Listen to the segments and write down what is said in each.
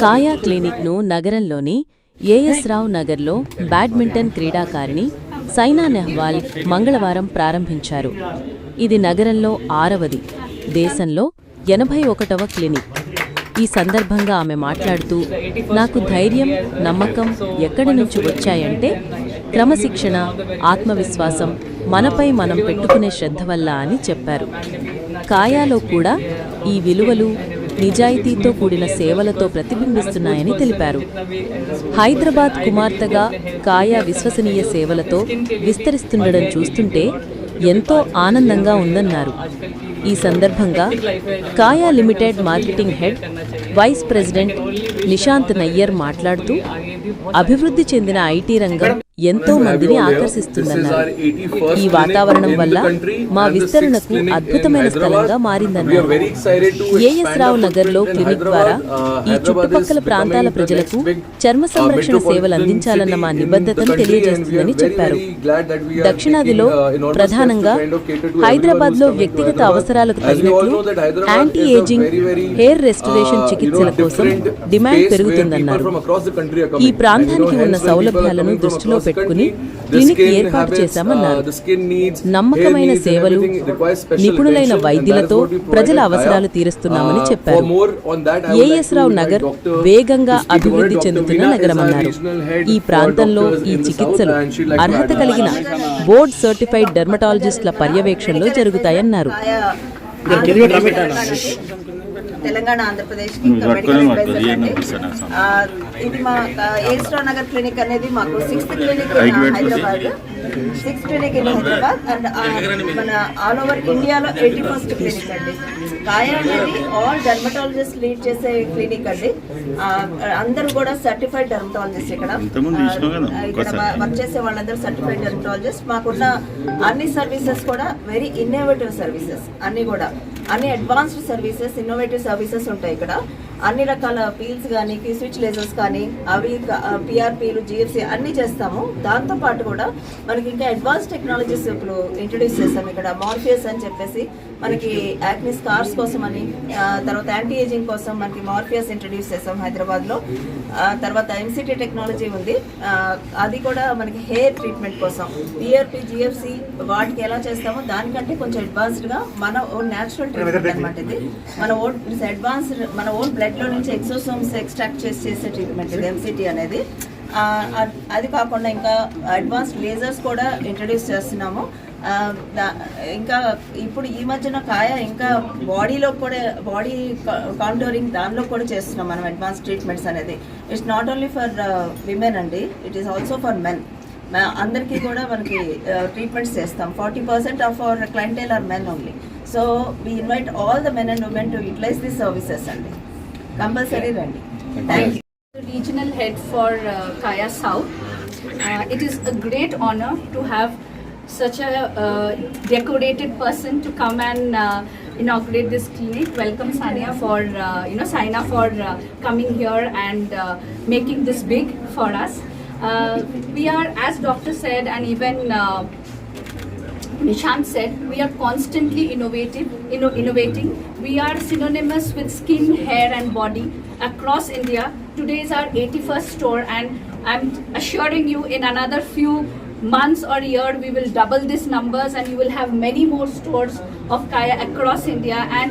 కాయా క్లినిక్ను నగరంలోని ఏఎస్ రావు నగర్లో బ్యాడ్మింటన్ క్రీడాకారిణి సైనా నెహ్వాల్ మంగళవారం ప్రారంభించారు. ఇది నగరంలో 6వది, దేశంలో 81వ క్లినిక్. ఈ సందర్భంగా ఆమె మాట్లాడుతూ, నాకు ధైర్యం, నమ్మకం ఎక్కడి నుంచి వచ్చాయంటే క్రమశిక్షణ, ఆత్మవిశ్వాసం, మనపై మనం పెట్టుకునే శ్రద్ధ వల్ల అని చెప్పారు. కాయాలో కూడా ఈ విలువలు నిజాయితీతో కూడిన సేవలతో ప్రతిబింబిస్తున్నాయని తెలిపారు. హైదరాబాద్ కుమార్తెగా కాయా విశ్వసనీయ సేవలతో విస్తరిస్తుండడం చూస్తుంటే ఎంతో ఆనందంగా ఉందన్నారు. ఈ సందర్భంగా Kaya limited marketing head, vice president Nishant Nayyar మాట్లాడుతూ, అభివృద్ధి చెందిన ఐటీ రంగం ఎంతో మందిని ఆకర్షిస్తుందన్నారు. ఈ వాతావరణం వల్ల మా విస్తరణకు అద్భుతమైన స్థలంగా మారిందన్నారు. ఏఎస్ రావు నగర్లో క్లినిక్ ద్వారా ఈ చుట్టుపక్కల ప్రాంతాల ప్రజలకు చర్మ సంరక్షణ సేవలు అందించాలన్న మా నిబద్ధతను తెలియజేస్తుందని చెప్పారు. దక్షిణాదిలో ప్రధానంగా హైదరాబాద్లో వ్యక్తిగత అవసరాలకు తగినట్లు యాంటీ ఏజింగ్, హెయిర్ రెస్టరేషన్ చికిత్సల కోసం డిమాండ్ పెరుగుతుందన్నారు. ఈ ప్రాంతానికి ఉన్న సౌలభ్యాలను దృష్టిలో పెట్టుకుని క్లినిక్ ఏర్పాటు చేశామన్నారు. నమ్మకమైన సేవలు, నిపుణులైన వైద్యులతో ప్రజల అవసరాలు తీరుస్తున్నామని చెప్పారు. ఏఎస్ రావు నగర్ వేగంగా అభివృద్ధి చెందుతున్న నగరమన్నారు. ఈ ప్రాంతంలో ఈ చికిత్సలు అర్హత కలిగిన బోర్డ్ సర్టిఫైడ్ డెర్మటాలజిస్టుల పర్యవేక్షణలో జరుగుతాయన్నారు. తెలంగాణ, ఆంధ్రప్రదేశ్కి ఇది మా ఏఎస్ రావు నగర్ క్లినిక్ అనేది మాకు 6th clinic Hyderabad, 6th clinic in Hyderabad and మన ఆల్ ఓవర్ ఇండియాలో 81st క్లినిక్ అండి. కాయా అనేది ఆల్ డెర్మటాలజిస్ట్ లీడ్ చేసే క్లినిక్ అండి. అందరూ కూడా సర్టిఫైడ్ డెర్మటాలజిస్ట్. ఇక్కడ వర్క్ చేసే వాళ్ళందరూ సర్టిఫైడ్ డెర్మటాలజిస్ట్. మాకున్న అన్ని సర్వీసెస్ కూడా వెరీ ఇన్నోవేటివ్ సర్వీసెస్, అన్ని అడ్వాన్స్డ్ సర్వీసెస్, ఇన్నోవేటివ్ సర్వీసెస్ ఉంటాయి ఇక్కడ. అన్ని రకాల పీల్స్ కానీ, స్విచ్ లేజర్స్ కానీ, అవి పిఆర్పీలు, జిఎఫ్సి అన్నీ చేస్తాము. దాంతోపాటు కూడా మనకి ఇంకా అడ్వాన్స్ టెక్నాలజీస్ ఇప్పుడు ఇంట్రడ్యూస్ చేస్తాం. ఇక్కడ మార్ఫియస్ అని చెప్పేసి మనకి యాక్ని స్కార్స్ కోసం అని, తర్వాత యాంటీ ఏజింగ్ కోసం మనకి మార్ఫియస్ ఇంట్రడ్యూస్ చేస్తాం హైదరాబాద్లో. తర్వాత ఎంసిటీ టెక్నాలజీ ఉంది, అది కూడా మనకి హెయిర్ ట్రీట్మెంట్ కోసం. పిఆర్పీ, జిఎఫ్సి వాటికి ఎలా చేస్తామో దానికంటే కొంచెం అడ్వాన్స్డ్గా మన ఓన్ న్యాచురల్ ట్రీట్మెంట్ అనమాట. ఇది మన ఓన్ అడ్వాన్స్డ్, మన ఓన్ బ్లడ్లో నుంచి ఎక్సోసోమ్స్ ఎక్స్ట్రాక్ట్ చేసే ట్రీట్మెంట్ ఇది ఎంసిటీ అనేది. అది కాకుండా ఇంకా అడ్వాన్స్డ్ లేజర్స్ కూడా ఇంట్రడ్యూస్ చేస్తున్నాము. ఇంకా ఇప్పుడు ఈ మధ్యన కాయ ఇంకా బాడీలో కూడా, బాడీ కాంటోరింగ్ దానిలో కూడా చేస్తున్నాం మనం అడ్వాన్స్ ట్రీట్మెంట్స్ అనేది. It's not only for women అండి, it is also for men. అందరికీ కూడా మనకి ట్రీట్మెంట్స్ చేస్తాం. 40% of our clientele are men only. So we invite all the men and women to utilize this services అండి. Compulsory రండి. Thank you. Regional head for Kaya South. It is a great honor to have such a decorated person to come and inaugurate this clinic. Welcome Sania for Saina for coming here and making this big for us. We are, as doctor said and even Nishant said, we are constantly innovating. We are synonymous with skin, hair and body across India. Today is our 81st store and I'm assuring you in another few months or year we will double these numbers and you will have many more stores of Kaya across India. And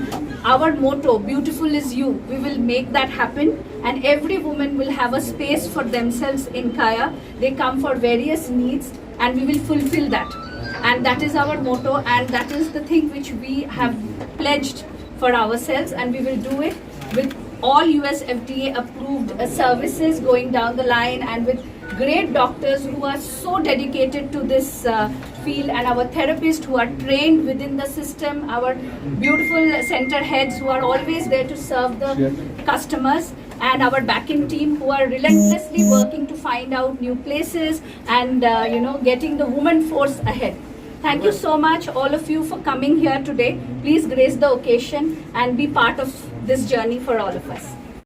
our motto, beautiful is you, we will make that happen and every woman will have a space for themselves in Kaya. They come for various needs and we will fulfill that. And that is our motto and that is the thing which we have pledged for ourselves and we will do it with all US FDA approved services going down the line and with great doctors who are so dedicated to this field and our therapists who are trained within the system, our beautiful center heads who are always there to serve the customers, and our backing team who are relentlessly working to find out new places and getting the woman force ahead. Thank you so much all of you for coming here today. Please grace the occasion and be part of this journey for all of us.